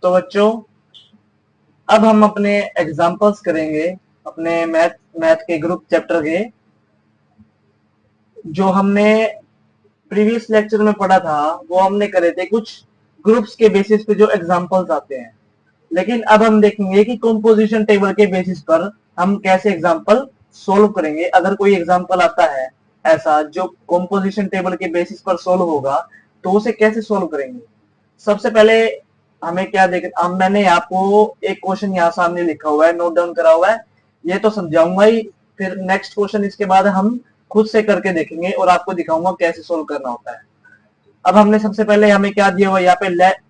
तो बच्चों अब हम अपने एग्जाम्पल्स करेंगे अपने मैथ के ग्रुप चैप्टर के, जो हमने प्रीवियस लेक्चर में पढ़ा था वो हमने करे थे कुछ ग्रुप्स के बेसिस पे जो एग्जाम्पल्स आते हैं। लेकिन अब हम देखेंगे कि कंपोजिशन टेबल के बेसिस पर हम कैसे एग्जाम्पल सोल्व करेंगे। अगर कोई एग्जाम्पल आता है ऐसा जो कंपोजिशन टेबल के बेसिस पर सोल्व होगा तो उसे कैसे सोल्व करेंगे। सबसे पहले हमें क्या देख, मैंने आपको एक क्वेश्चन यहाँ सामने लिखा हुआ है, नोट डाउन करा हुआ है, ये तो समझाऊंगा ही। फिर नेक्स्ट क्वेश्चन इसके बाद हम खुद से करके देखेंगे और आपको दिखाऊंगा कैसे सोल्व करना होता है। अब हमने सबसे पहले हमें क्या दिया हुआ है, यहाँ पे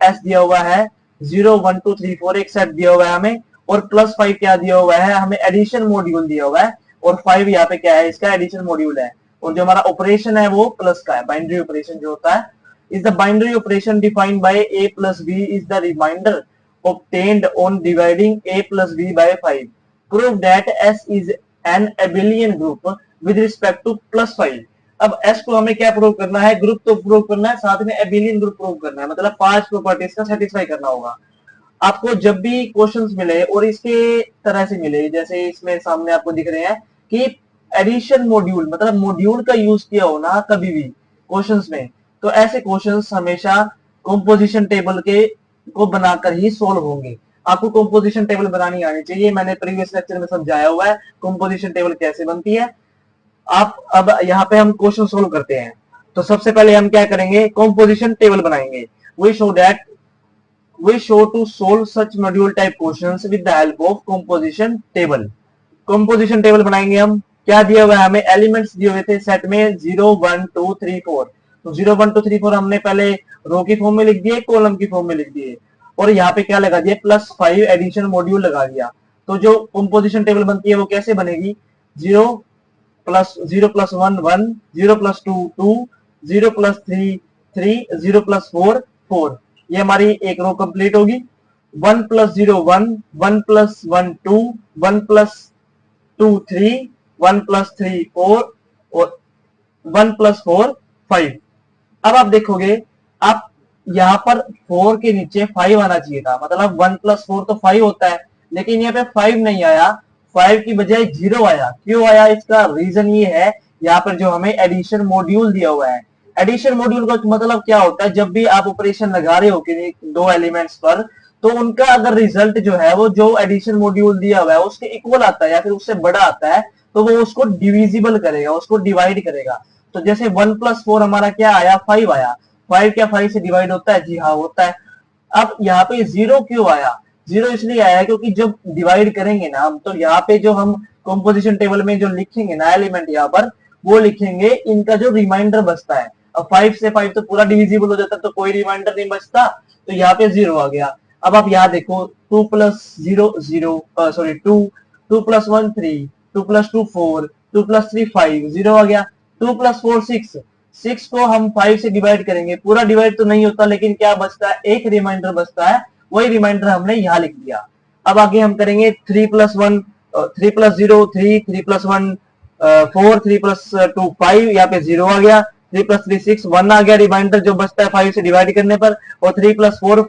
एस दिया हुआ है 0 1 2 3 4 एक सेट दिया हुआ है हमें, और +5 क्या दिया हुआ है हमें, एडिशन मॉड्यूल दिया हुआ है, और 5 यहाँ पे क्या है, इसका एडिशन मॉड्यूल है। और जो हमारा ऑपरेशन है वो प्लस का है, बाइनरी ऑपरेशन जो होता है। Is the binary operation defined by a plus b is the remainder obtained on dividing a plus b by 5. Prove that S is an abelian group with respect to +5. अब S को हमें क्या prove करना है, group तो prove करना है, साथ में एबिलियन ग्रुप प्रूव करना है, मतलब 5 प्रॉपर्टीज का सेटिस्फाई करना होगा। आपको जब भी क्वेश्चंस मिले और इसके तरह से मिले, जैसे इसमें सामने आपको दिख रहे हैं कि एडिशन मॉड्यूल, मतलब मॉड्यूल का यूज किया हो ना कभी भी क्वेश्चंस में, तो ऐसे क्वेश्चंस हमेशा कंपोजिशन टेबल के को बनाकर ही सोल्व होंगे। आपको कंपोजिशन टेबल बनानी आनी चाहिए, मैंने प्रीवियस लेक्चर में समझाया हुआ है कंपोजिशन टेबल कैसे बनती है। आप अब यहाँ पे हम क्वेश्चन सोल्व करते हैं। तो सबसे पहले हम क्या करेंगे, कंपोजिशन टेबल बनाएंगे। We show that we show to solve such module type questions with the help of composition table. composition table बनाएंगे हम। क्या दिया हुआ है हमें, एलिमेंट्स दिए हुए थे सेट में 0 1 2 3 4। तो 0 1 2 3 4 हमने पहले रो की फॉर्म में लिख दिए, कॉलम की फॉर्म में लिख दिए, और यहाँ पे क्या लगा दिया, +5 एडिशन मॉड्यूल लगा दिया। तो जो कंपोजिशन टेबल बनती है वो कैसे बनेगी, 0 + 1 1, 0 + 2 2, 0 + 3 3, 0 + 4 4। ये हमारी एक रो कंप्लीट होगी। 1 + 0 1, 1 + 1 2, 1 + 2 3, 1 + 3 4, और 1 + 4 5। अब आप देखोगे, आप यहाँ पर 4 के नीचे 5 आना चाहिए था, मतलब 1 + 4 तो 5 होता है, लेकिन यहाँ पे 5 नहीं आया, 5 की बजाय 0 आया। क्यों आया, इसका रीजन ये है, यहाँ पर जो हमें एडिशन मॉड्यूल दिया हुआ है। एडिशन मॉड्यूल का मतलब क्या होता है, जब भी आप ऑपरेशन लगा रहे हो कि दो एलिमेंट्स पर, तो उनका अगर रिजल्ट जो है वो जो एडिशन मॉड्यूल दिया हुआ है उसके इक्वल आता है या फिर उससे बड़ा आता है, तो वो उसको डिविजिबल करेगा, उसको डिवाइड करेगा। तो जैसे 1 + 4 हमारा क्या आया, 5 आया। 5 क्या 5 से डिवाइड होता है, जी हाँ होता है। अब यहाँ पे 0 क्यों आया, 0 इसलिए आया क्योंकि जब डिवाइड करेंगे ना हम, तो यहाँ पे जो हम कंपोजिशन टेबल में जो लिखेंगे ना एलिमेंट, यहाँ पर वो लिखेंगे इनका जो रिमाइंडर बचता है। अब 5 से 5 तो पूरा डिविजिबल हो जाता है, तो कोई रिमाइंडर नहीं बचता, तो यहाँ पे 0 आ गया। अब आप यहाँ देखो, 2 + 0 0, सॉरी 2, 2 + 1 3, 2 + 2 4, 2 + 3 5, 0 आ गया। 2 + 4 6, 6 को हम 5 से डिवाइड करेंगे, पूरा डिवाइड तो नहीं होता, लेकिन क्या बचता है, एक रिमाइंडर बचता है, वही रिमाइंडर हमने यहाँ लिख दिया। अब आगे हम करेंगे 3 + 1, 3 + 0 3, 3 + 1 4, 3 + 2 5, यहाँ पे 0 आ गया। 3 + 3 6, 1 आ गया रिमाइंडर जो बचता है 5 से डिवाइड करने पर। और 3 + 4,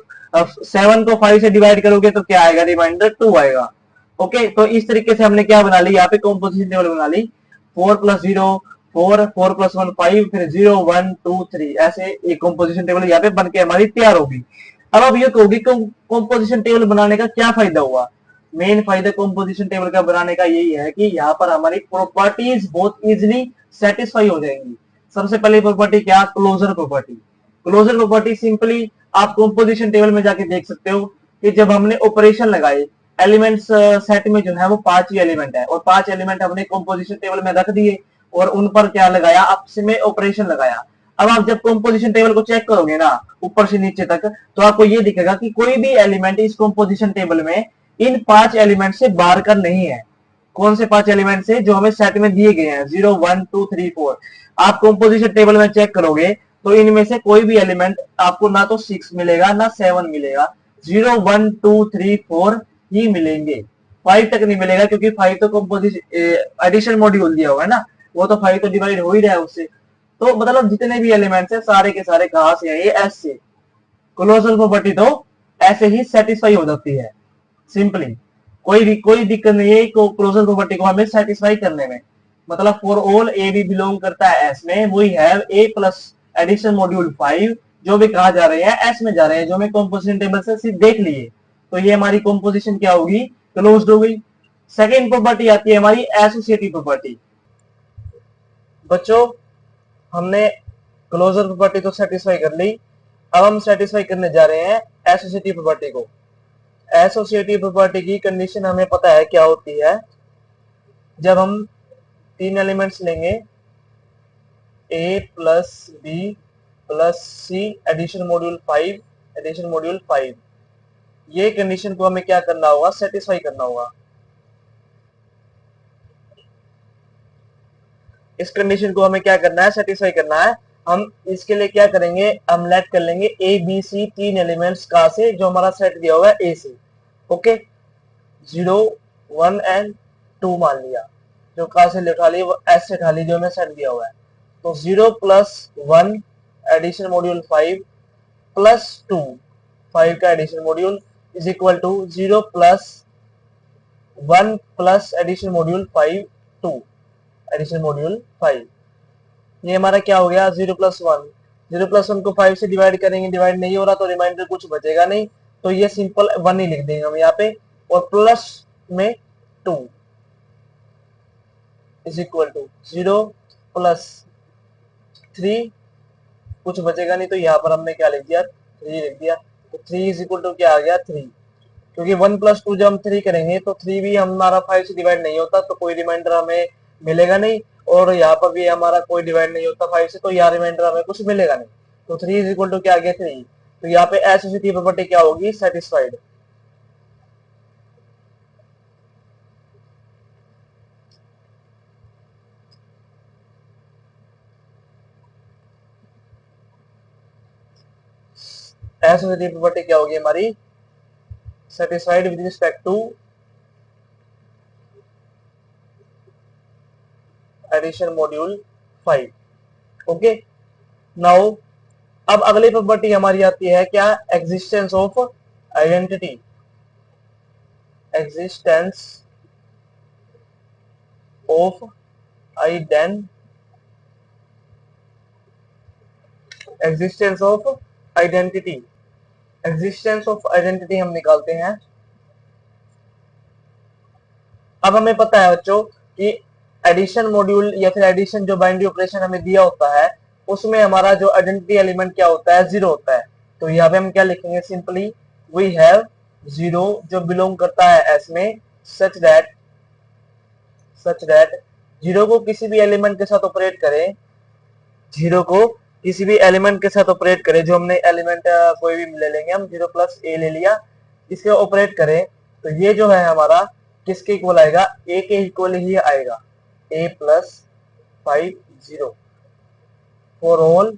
7 को 5 से डिवाइड करोगे तो क्या आएगा, रिमाइंडर 2 आएगा। ओके, तो इस तरीके से हमने क्या बना ली, यहाँ पे कंपोजिशन टेबल बना ली। 4 + 0 4, 4 + 1 5, फिर 0 1 2 3, ऐसे एक कंपोजिशन टेबल यहाँ पे बनके हमारी तैयार होगी। अब आप ये कहोगे कंपोजिशन टेबल बनाने का क्या फायदा हुआ। मेन फायदा कंपोजिशन टेबल का बनाने का यही है कि यहाँ पर हमारी प्रॉपर्टीज बहुत इजीली सेटिस्फाई हो जाएंगी। सबसे पहली प्रॉपर्टी क्या, closure property. Closure property simply आप कंपोजिशन टेबल में जाके देख सकते हो कि जब हमने ऑपरेशन लगाए, एलिमेंट्स सेट में जो है वो 5 ही एलिमेंट है, और 5 एलिमेंट हमने कंपोजिशन टेबल में रख दिए, और उन पर क्या लगाया, आपस में ऑपरेशन लगाया। अब आप जब कंपोजिशन टेबल को चेक करोगे ना ऊपर से नीचे तक, तो आपको ये दिखेगा कि कोई भी एलिमेंट इस कंपोजिशन टेबल में इन 5 एलिमेंट से बाहर का नहीं है। कौन से 5 एलिमेंट से, जो हमें सेट में दिए गए हैं 0 1 2 3 4। आप कंपोजिशन टेबल में चेक करोगे तो इनमें से कोई भी एलिमेंट आपको ना तो 6 मिलेगा ना 7 मिलेगा, 0 1 2 3 4 ही मिलेंगे। 5 तक नहीं मिलेगा, क्योंकि 5 तो कंपोजिशन एडिशन मॉड्यूल दिया हुआ है ना, वो तो 5 तो डिवाइड हो ही रहा है उससे। तो मतलब जितने भी एलिमेंट्स है सारे के सारे कहां से है, ये एस से। क्लोजर प्रॉपर्टी तो ऐसे ही सेटिस्फाई हो जाती है सिंपली। कोई दिक्कत नहीं है क्लोजर प्रॉपर्टी को हमें सेटिस्फाई करने में। मतलब for all a b belong करता है एस में, we have a plus addition modulo 5, जो भी कहा जा रहे हैं एस में जा रहे हैं, जो हमें कंपोजिशन टेबल से सिर्फ देख लिए, तो ये हमारी कंपोजिशन क्या होगी, क्लोज्ड हो गई। सेकेंड प्रॉपर्टी आती है हमारी एसोसिएटिव प्रॉपर्टी। बच्चों हमने क्लोजर प्रॉपर्टी तो सेटिस्फाई कर ली, अब हम सेटिस्फाई करने जा रहे हैं एसोसिएटिव प्रॉपर्टी को। एसोसिएटिव प्रॉपर्टी की कंडीशन हमें पता है क्या होती है। जब हम तीन एलिमेंट्स लेंगे ए प्लस बी प्लस सी एडिशन मॉड्यूल 5, ये कंडीशन को हमें क्या करना होगा, सेटिस्फाई करना होगा। इस कंडीशन को हमें क्या करना है, सेटिस्फाई करना है। हम इसके लिए क्या करेंगे, हम लेट कर लेंगे ए बी सी तीन एलिमेंट्स का से, जो हमारा सेट दिया हुआ है ए से। ओके, 0 1 एंड 2 मान लिया, जो कहा से उठा ली वो एस से उठा ली, जो हमें सेट दिया हुआ है। तो 0 प्लस 1 एडिशन मॉड्यूल 5 प्लस 2 5 का addition modulo is equal to 0 plus 1 plus addition modulo 5 2 addition modulo 5। ये हमारा क्या हो गया, 0 प्लस 1, 0 प्लस 1 को 5 से डिवाइड करेंगे, डिवाइड नहीं हो रहा तो रिमाइंडर कुछ बचेगा नहीं, तो ये सिंपल 1 ही लिख देंगे हम यहाँ पे, और प्लस में 2 इज इक्वल टू 0 प्लस 3, कुछ बचेगा नहीं तो यहाँ पर हमने क्या लिख दिया, 3 लिख दिया। तो 3 इज इक्वल टू क्या आ गया, 3, क्योंकि 1 प्लस 2 जब हम 3 करेंगे तो 3 भी हमारा 5 से डिवाइड नहीं होता, तो कोई रिमाइंडर हमें मिलेगा नहीं, और यहाँ पर भी हमारा कोई डिवाइड नहीं होता 5 से, तो यहाँ रिमाइंडर हमें कुछ मिलेगा नहीं। तो 3 इज इक्वल टू क्या आ गया, 3। तो यहाँ पे एसोसिएटिव प्रॉपर्टी क्या होगी, सेटिस्फाइड। एसोसिएटिव प्रॉपर्टी क्या होगी हमारी, satisfied with respect to addition modulo 5। Okay, now अब अगली प्रॉपर्टी हमारी आती है क्या, existence of identity. Existence of existence of identity. Existence of identity हम निकालते हैं। अब हमें पता है बच्चों कि एडिशन मॉड्यूल या फिर एडिशन जो बाइनरी ऑपरेशन हमें दिया होता है, उसमें हमारा जो आइडेंटिटी एलिमेंट क्या होता है, 0 होता है। तो यहाँ पे हम क्या लिखेंगे, सिंपली वी हैव 0 जो बिलोंग करता है एस में, सच दैट 0 को किसी भी एलिमेंट के साथ ऑपरेट करें, 0 को किसी भी एलिमेंट के साथ ऑपरेट करें, जो हमने एलिमेंट कोई भी ले लेंगे हम, 0 प्लस ए ले लिया, इसके ऑपरेट करें, तो ये जो है हमारा किसके इक्वल आएगा, ए के इक्वल ही आएगा, a plus 5 0 for all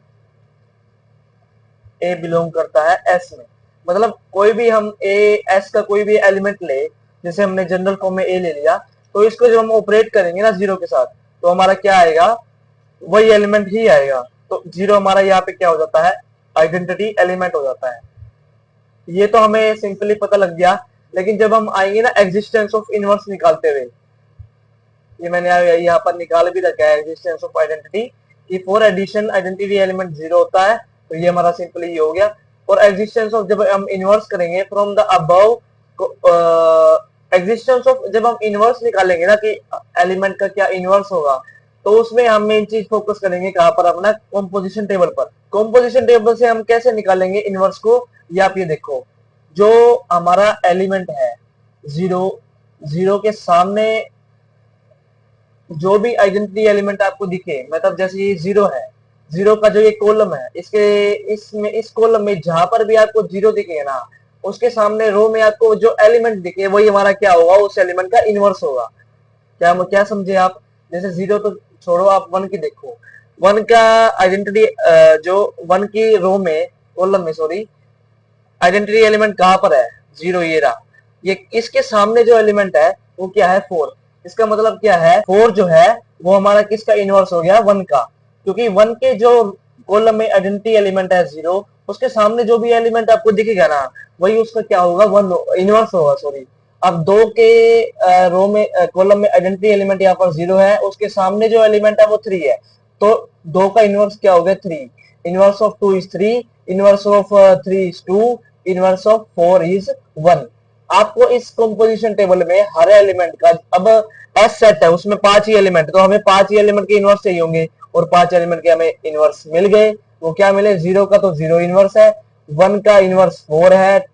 a belong करता है एस में। मतलब कोई भी हम ए एस का कोई भी एलिमेंट ले, जैसे हमने जनरल फॉर्म में ए ले लिया, तो इसको जब हम ऑपरेट करेंगे ना 0 के साथ, तो हमारा क्या आएगा, वही एलिमेंट ही आएगा। तो 0 हमारा यहाँ पे क्या हो जाता है, आइडेंटिटी एलिमेंट हो जाता है। ये तो हमें सिंपली पता लग गया, लेकिन जब हम आएंगे ना एग्जिस्टेंस ऑफ इनवर्स निकालते हुए, ये मैंने यहाँ पर निकाल भी रखा है एग्जिस्टेंस ऑफ आइडेंटिटी, कि फॉर एडिशन आइडेंटिटी एलिमेंट 0 होता है, तो ये हमारा सिंपली ये हो गया। और एग्जिस्टेंस ऑफ जब हम इनवर्स करेंगे from the above, existence of जब हम इनवर्स निकालेंगे ना कि एलिमेंट का क्या इनवर्स होगा, तो उसमें हम मेन चीज फोकस करेंगे कहां पर, अपना कॉम्पोजिशन टेबल पर। कॉम्पोजिशन टेबल से हम कैसे निकालेंगे इनवर्स को, ये आप ये देखो, जो हमारा एलिमेंट है 0 के सामने जो भी आइडेंटिटी एलिमेंट आपको दिखे, मतलब जैसे ये 0 है, 0 का जो ये कॉलम है, इस कॉलम में जहां पर भी आपको 0 दिखे ना, उसके सामने रो में आपको जो एलिमेंट दिखे, वही हमारा क्या होगा, उस एलिमेंट का इनवर्स होगा। क्या समझे आप, जैसे 0 तो छोड़ो, आप 1 की देखो, 1 का आइडेंटिटी जो 1 की रो में, कॉलम में सॉरी, आइडेंटिटी एलिमेंट कहां पर है, 0 ये रहा। ये इसके सामने जो एलिमेंट है वो क्या है, 4। इसका मतलब क्या है, 4 जो है वो हमारा किसका इनवर्स हो गया, 1 का, क्योंकि 1 के जो कॉलम में आइडेंटिटी एलिमेंट है 0, उसके सामने जो भी एलिमेंट आपको दिखेगा ना, वही उसका क्या होगा, वन इनवर्स होगा, सॉरी। अब दो के रो में कॉलम में आइडेंटिटी एलिमेंट यहाँ पर 0 है, उसके सामने जो एलिमेंट है वो 3 है, तो दो का इनवर्स क्या हो गया, 3। Inverse of 2 is 3, inverse of 3 is 2, inverse of 4 is 1। आपको इस कंपोजिशन टेबल में हर एलिमेंट का, अब एस सेट है उसमें 5 ही एलिमेंट, तो हमें 5 ही एलिमेंट के इनवर्स चाहिए होंगे, और 5 एलिमेंट के हमें इनवर्स मिल गए। वो क्या मिले, 0 का तो 0 इनवर्स है, 1 का इनवर्स 4 है,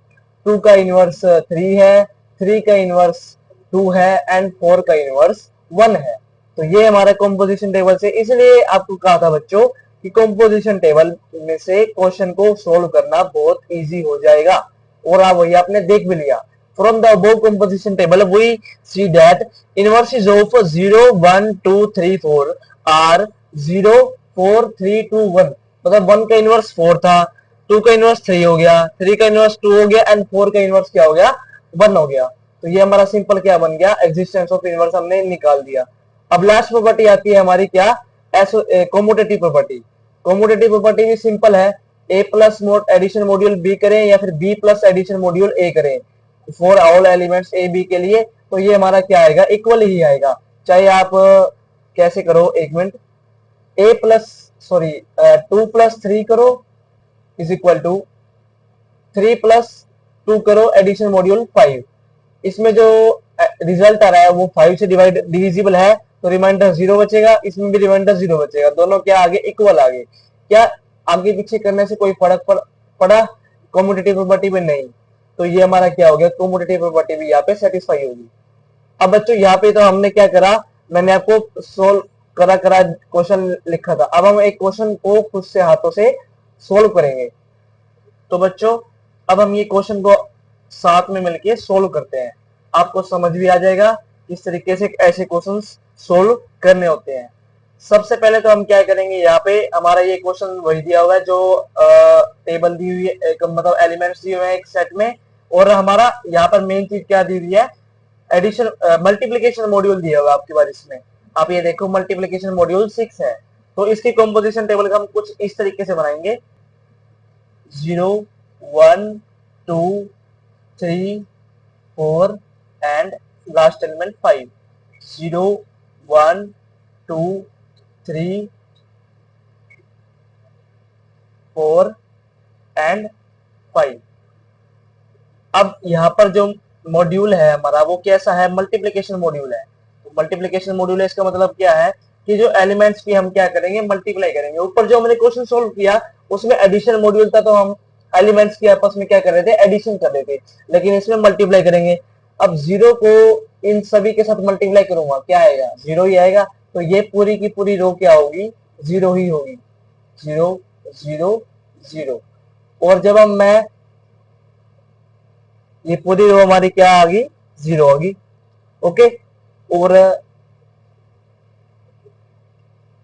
2 का इनवर्स 3 है, 3 का इनवर्स 2 है, एंड 4 का इनवर्स 1 है। तो ये हमारा कंपोजिशन टेबल से, इसलिए आपको कहा था बच्चों कि कंपोजिशन टेबल में से क्वेश्चन को सोल्व करना बहुत इजी हो जाएगा, और आप वही आपने देख भी लिया। From the above composition table we see that inverses of 0 1 2 3 4 are 0 4 3 2 1, मतलब 1 का इनवर्स 4 था, 2 का इनवर्स 3 हो गया, 3 का इनवर्स 2 हो गया, एंड 4 का इनवर्स क्या हो गया, 1 हो गया। तो ये हमारा सिंपल क्या बन गया, एग्जिस्टेंस ऑफ इनवर्स हमने निकाल दिया। अब लास्ट प्रॉपर्टी आती है हमारी क्या, कॉम्यूटेटिव प्रॉपर्टी। कॉम्यूटेटिव प्रॉपर्टी भी सिंपल है, a plus addition modulo b करें या फिर b plus addition modulo a करें for all elements a b के लिए, तो ये हमारा क्या आएगा, इक्वल ही आएगा। चाहे आप कैसे करो, एक मिनट, ए प्लस सॉरी 2 प्लस 3 करो इज इक्वल टू 3 प्लस 2 करो एडिशन मॉड्यूल 5, इसमें जो रिजल्ट आ रहा है वो 5 से डिविजिबल है, तो रिमाइंडर 0 बचेगा, इसमें भी रिमाइंडर 0 बचेगा, दोनों क्या आगे इक्वल आगे। क्या आगे पीछे करने से कोई फर्क पड़ा कॉम्यूटेटिव प्रॉपर्टी में, नहीं। तो ये हमारा क्या हो गया, कॉम्यूटेटिव प्रॉपर्टी भी यहाँ पे सेटिस्फाई होगी। अब बच्चों यहाँ पे तो हमने क्या करा, मैंने आपको सोल्व करा क्वेश्चन लिखा था, अब हम एक क्वेश्चन को खुद से हाथों से सोल्व करेंगे। तो बच्चों अब हम ये क्वेश्चन को साथ में मिलके सोल्व करते हैं, आपको समझ भी आ जाएगा किस तरीके से ऐसे क्वेश्चंस सोल्व करने होते हैं। सबसे पहले तो हम क्या करेंगे, यहाँ पे हमारा ये क्वेश्चन वही दिया हुआ है जो टेबल दी हुई है, मतलब एलिमेंट्स दिए हुए हैं एक सेट में, और हमारा यहाँ पर मेन चीज क्या दी हुई है, एडिशन मल्टीप्लीकेशन मॉड्यूल दिया हुआ आपके बार इसमें। आप ये देखो मल्टीप्लीकेशन मॉड्यूल 6 है, तो इसकी कंपोजिशन टेबल का हम कुछ इस तरीके से बनाएंगे, 0 1 2 3 4 एंड लास्ट एलिमेंट 5, 0 1 2 3 4 एंड 5। अब यहाँ पर जो मॉड्यूल है हमारा वो कैसा है, मल्टीप्लीकेशन मॉड्यूल है। मल्टीप्लीकेशन मॉड्यूल है, इसका मतलब क्या है कि जो एलिमेंट्स की हम क्या करेंगे, मल्टीप्लाई करेंगे। ऊपर जो हमने क्वेश्चन सोल्व किया उसमें एडिशन मॉड्यूल था, तो हम एलिमेंट्स की आपस में क्या कर रहे थे, एडिशन कर रहे थे, लेकिन इसमें मल्टीप्लाई करेंगे। अब 0 को इन सभी के साथ मल्टीप्लाई करूंगा, क्या आएगा, 0 ही आएगा, तो ये पूरी की पूरी रो क्या होगी, 0 ही होगी, 0 0 0। और जब हम मैं ये पूरी रो हमारी क्या आ गई, 0 होगी, ओके। और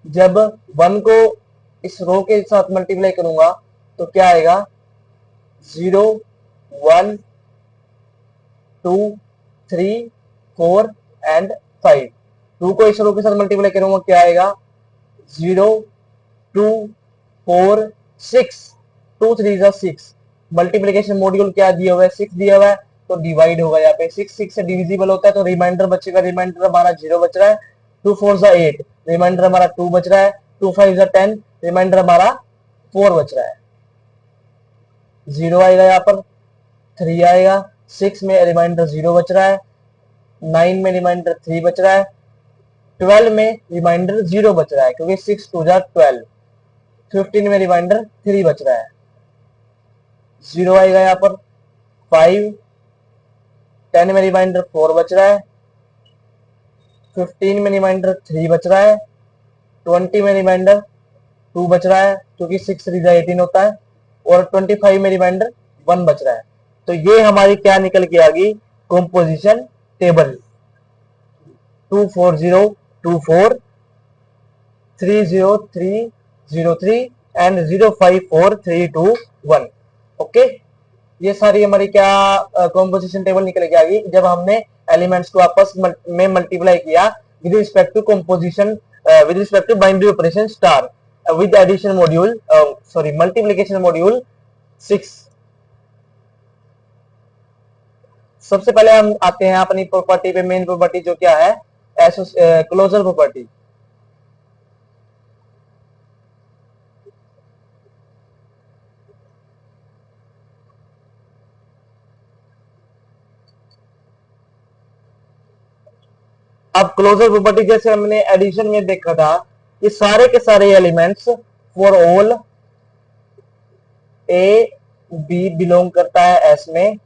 जब 1 को इस रो के साथ मल्टीप्लाई करूंगा तो क्या आएगा, 0 1 2 3 4 एंड 5। 2 को इस रो के साथ मल्टीप्लाई करूंगा क्या आएगा, 0 2 4 6, 2 3 6। मल्टीप्लीकेशन मॉड्यूल क्या दिया हुआ है, 6 दिया हुआ है, तो डिवाइड होगा यहाँ पे, 6 6 से डिविजिबल होता है, तो रिमाइंडर बचेगा, रिमाइंडर हमारा 0 बच रहा है, 2 4 8, रिमाइंडर हमारा 2 बच रहा है, 2 5 10, रिमाइंडर हमारा 4 बच रहा है, 0 आएगा यहाँ पर, 3 आएगा, 6 में रिमाइंडर 0 बच रहा है, 9 में रिमाइंडर 3 बच रहा है, 12 में रिमाइंडर 0 बच रहा है क्योंकि 6 2 12, 15 में रिमाइंडर 3 बच रहा है, 0 आएगा यहाँ पर, 5 10 में रिमाइंडर 4 बच रहा है, 15 में रिमाइंडर 3 बच रहा है, 20 में रिमाइंडर 2 बच रहा है क्योंकि 6 3 18 होता है, और 25 में रिमाइंडर 1 बच रहा है। तो ये हमारी क्या निकल के आ गई, कंपोजिशन टेबल, 24024 30303 एंड 054321, ओके। ये सारी हमारी क्या कंपोजिशन टेबल निकल के आ गई जब हमने एलिमेंट्स को आपस में मल्टीप्लाई किया with respect to composition, with respect to binary operation star, with addition modulo, sorry multiplication modulo 6। सबसे पहले हम आते हैं अपनी प्रॉपर्टी पे, मेन प्रॉपर्टी जो क्या है, क्लोजर प्रॉपर्टी। अब क्लोजर प्रॉपर्टी जैसे हमने एडिशन में देखा था कि सारे के सारे elements for all a b belong करता है एस में,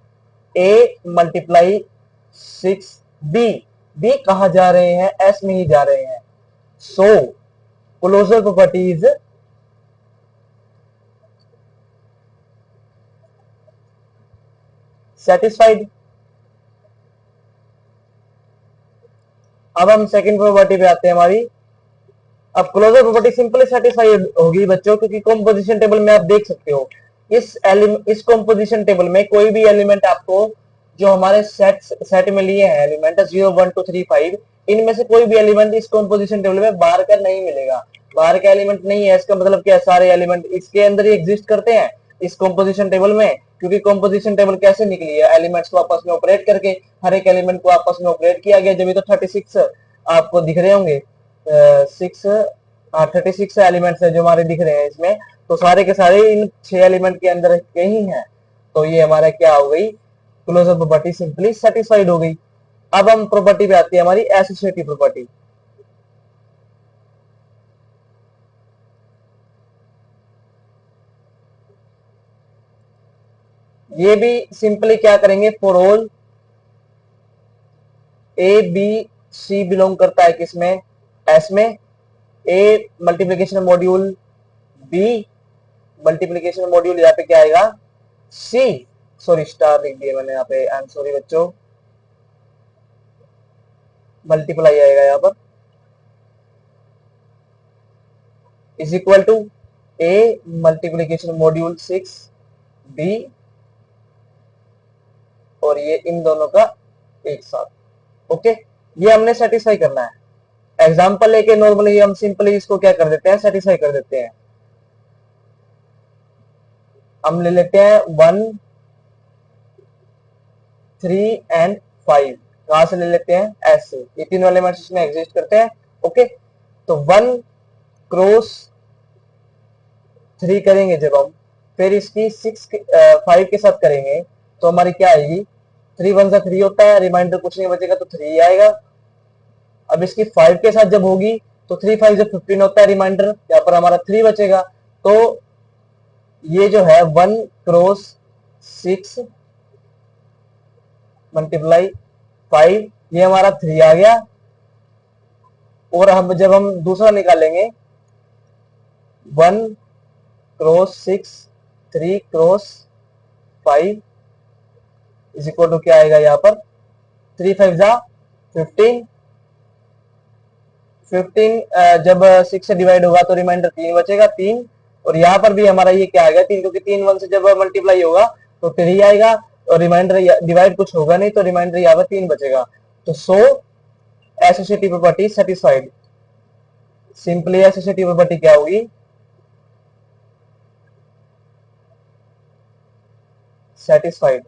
ए मल्टीप्लाई 6 बी, बी कहा जा रहे हैं, एस में ही जा रहे हैं। सो क्लोजर प्रॉपर्टी इज सेटिस्फाइड। अब हम सेकंड प्रॉपर्टी पे आते हैं हमारी। अब क्लोजर प्रॉपर्टी सिंपली सेटिस्फाइड होगी बच्चों, क्योंकि कंपोजिशन टेबल में आप देख सकते हो इस कंपोजिशन टेबल में कोई भी एलिमेंट आपको जो हमारे सेट में लिए हैं एलिमेंट 0 1 2 3 5, इनमें से कोई भी एलिमेंट इस कंपोजिशन टेबल में बाहर का नहीं मिलेगा। बाहर का एलिमेंट नहीं है, इसका मतलब क्या, सारे एलिमेंट इसके अंदर ही एग्जिस्ट करते हैं इस कंपोजिशन टेबल में। क्योंकि कंपोजिशन टेबल कैसे निकली है, एलिमेंट्स को आपस में ऑपरेट करके, हर एक एलिमेंट को आपस में ऑपरेट किया गया, जब भी तो 36 आपको दिख रहे होंगे, 36 एलिमेंट्स है जो हमारे दिख रहे हैं इसमें, तो सारे के सारे इन 6 एलिमेंट के अंदर के ही हैं। तो ये हमारा क्या हो गई, क्लोजर प्रॉपर्टी सिंपली सेटिस्फाइड हो गई। अब हम प्रॉपर्टी पे आती है हमारी एसोसिएटिव प्रॉपर्टी। ये भी सिंपली क्या करेंगे, for all a b c belong करता है किसमें, एस में, a multiplication modulo b multiplication modulo यहाँ पे क्या आएगा, सी, सॉरी स्टार लिख दिया मैंने यहाँ पे, आई एम सॉरी बच्चों, मल्टीप्लाई आएगा यहाँ पर, is equal to a multiplication modulo 6 b, और ये इन दोनों का एक साथ। ओके, ये हमने सेटिस्फाई करना है। एग्जाम्पल लेके नॉर्मली हम सिंपली इसको क्या कर देते हैं, सेटिस्फाई कर देते हैं। हम ले लेते हैं 1 3 एंड 5, कहां से ले लेते हैं, एस से, ये तीनों एलिमेंट्स इसमें एग्जिस्ट करते हैं। ओके, तो 1 क्रॉस 3 करेंगे जब हम, फिर इसकी 5 के साथ करेंगे तो हमारी क्या आएगी, 3 1 3 होता है, रिमाइंडर कुछ नहीं बचेगा तो 3 आएगा। अब इसकी 5 के साथ जब होगी तो 3 5 जब 15 होता है, रिमाइंडर यहाँ पर हमारा 3 बचेगा। तो ये जो है 1 क्रॉस 6 मल्टीप्लाई 5, ये हमारा 3 आ गया। और हम जब हम दूसरा निकालेंगे 1 cross 6 3 cross 5 is equal to क्या आएगा, यहाँ पर 3 5 जा 15, 15 जब 6 से डिवाइड होगा तो रिमाइंडर 3 बचेगा, 3। और यहाँ पर भी हमारा ये क्या आएगा, 3, क्योंकि 3 1 से जब मल्टीप्लाई होगा तो 3 आएगा, और रिमाइंडर डिवाइड कुछ होगा नहीं तो रिमाइंडर यहाँ पर 3 बचेगा। तो so associative property satisfied. Simply associative property क्या होगी, सेटिस्फाइड।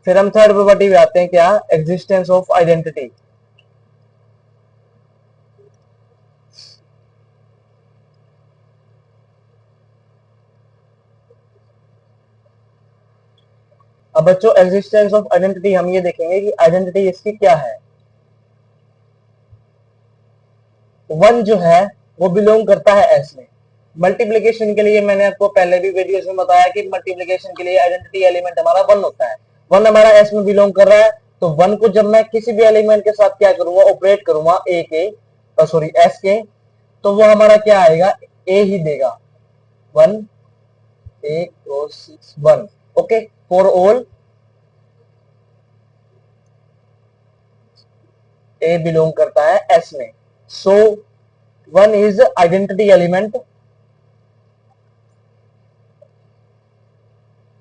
फिर हम थर्ड प्रॉपर्टी पे आते हैं, क्या, एग्जिस्टेंस ऑफ आइडेंटिटी। अब बच्चों एग्जिस्टेंस ऑफ आइडेंटिटी हम ये देखेंगे कि आइडेंटिटी इसकी क्या है। 1 जो है वो बिलोंग करता है एस में। मल्टीप्लीकेशन के लिए मैंने आपको पहले भी वीडियोस में बताया कि मल्टीप्लीकेशन के लिए आइडेंटिटी एलिमेंट हमारा 1 होता है। 1 हमारा एस में बिलोंग कर रहा है, तो 1 को जब मैं किसी भी एलिमेंट के साथ क्या करूंगा, ऑपरेट करूंगा ए के, सॉरी एस के, तो वो हमारा क्या आएगा, ए ही देगा। 1 a cross 6 1। Okay, for all a belong करता है एस में। So 1 is identity element.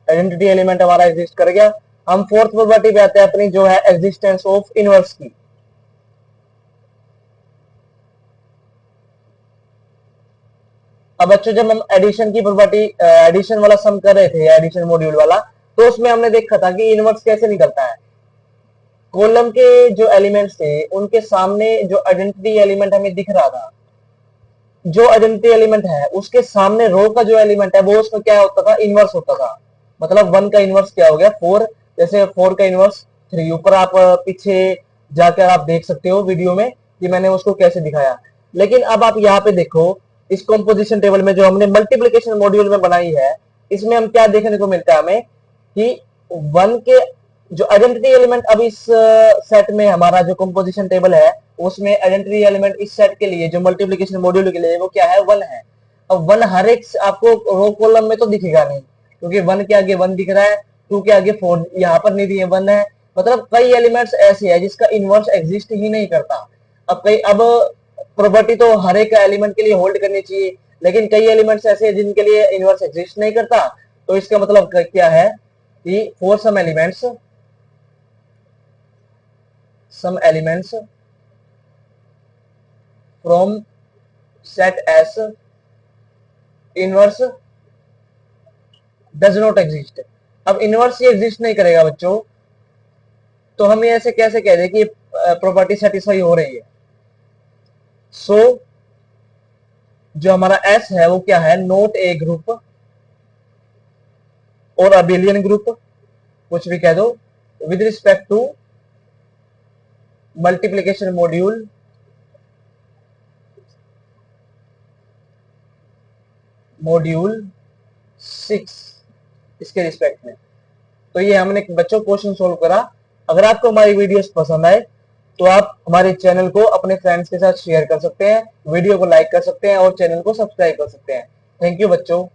Identity element हमारा एग्जिस्ट कर गया। हम फोर्थ प्रॉपर्टी पे आते हैं अपनी, जो है एग्जिस्टेंस ऑफ इनवर्स की। अब बच्चों जब हम एडिशन की प्रॉपर्टी एडिशन वाला सम कर रहे थे, एडिशन मॉड्यूल वाला, तो उसमें हमने देखा था कि इनवर्स कैसे निकलता है। कॉलम के जो एलिमेंट्स थे उनके सामने जो आइडेंटिटी एलिमेंट हमें दिख रहा था, जो आइडेंटिटी एलिमेंट है उसके सामने रो का जो एलिमेंट है वो उसमें क्या होता था, इनवर्स होता था। मतलब 1 का इनवर्स क्या हो गया 4, जैसे 4 का इनवर्स 3। ऊपर आप पीछे जाकर आप देख सकते हो वीडियो में कि मैंने उसको कैसे दिखाया। लेकिन अब आप यहाँ पे देखो, इस कंपोजिशन टेबल में जो हमने मल्टीप्लिकेशन मॉड्यूल में बनाई है, इसमें हम क्या देखने को मिलता है हमें कि 1 के जो आइडेंटिटी एलिमेंट अब इस सेट में हमारा जो कंपोजिशन टेबल है उसमें आइडेंटिटी एलिमेंट इस सेट के लिए जो मल्टीप्लिकेशन मॉड्यूल के लिए वो क्या है 1 है। अब 1 हर एक आपको रो कॉलम में तो दिखेगा नहीं, क्योंकि 1 के आगे 1 दिख रहा है, 2 के आगे 4 यहाँ पर नहीं दिए 1 है। मतलब कई एलिमेंट्स ऐसे है जिसका इनवर्स एग्जिस्ट ही नहीं करता। अब प्रॉपर्टी तो हर एक एलिमेंट के लिए होल्ड करनी चाहिए, लेकिन कई एलिमेंट्स ऐसे हैं जिनके लिए इनवर्स एग्जिस्ट नहीं करता। तो इसका मतलब क्या है कि for some elements from set S inverse does not exist. अब इनवर्स ही एग्जिस्ट नहीं करेगा बच्चों, तो हम ये ऐसे कैसे कह दें कि प्रॉपर्टी सेटिस्फाई हो रही है। सो जो हमारा एस है वो क्या है, नॉट ए ग्रुप और अबिलियन ग्रुप, कुछ भी कह दो, with respect to multiplication modulo modulo 6 इसके रिस्पेक्ट में। तो ये हमने बच्चों क्वेश्चन सोल्व करा। अगर आपको हमारी वीडियोस पसंद आए तो आप हमारे चैनल को अपने फ्रेंड्स के साथ शेयर कर सकते हैं, वीडियो को लाइक कर सकते हैं और चैनल को सब्सक्राइब कर सकते हैं। थैंक यू बच्चों।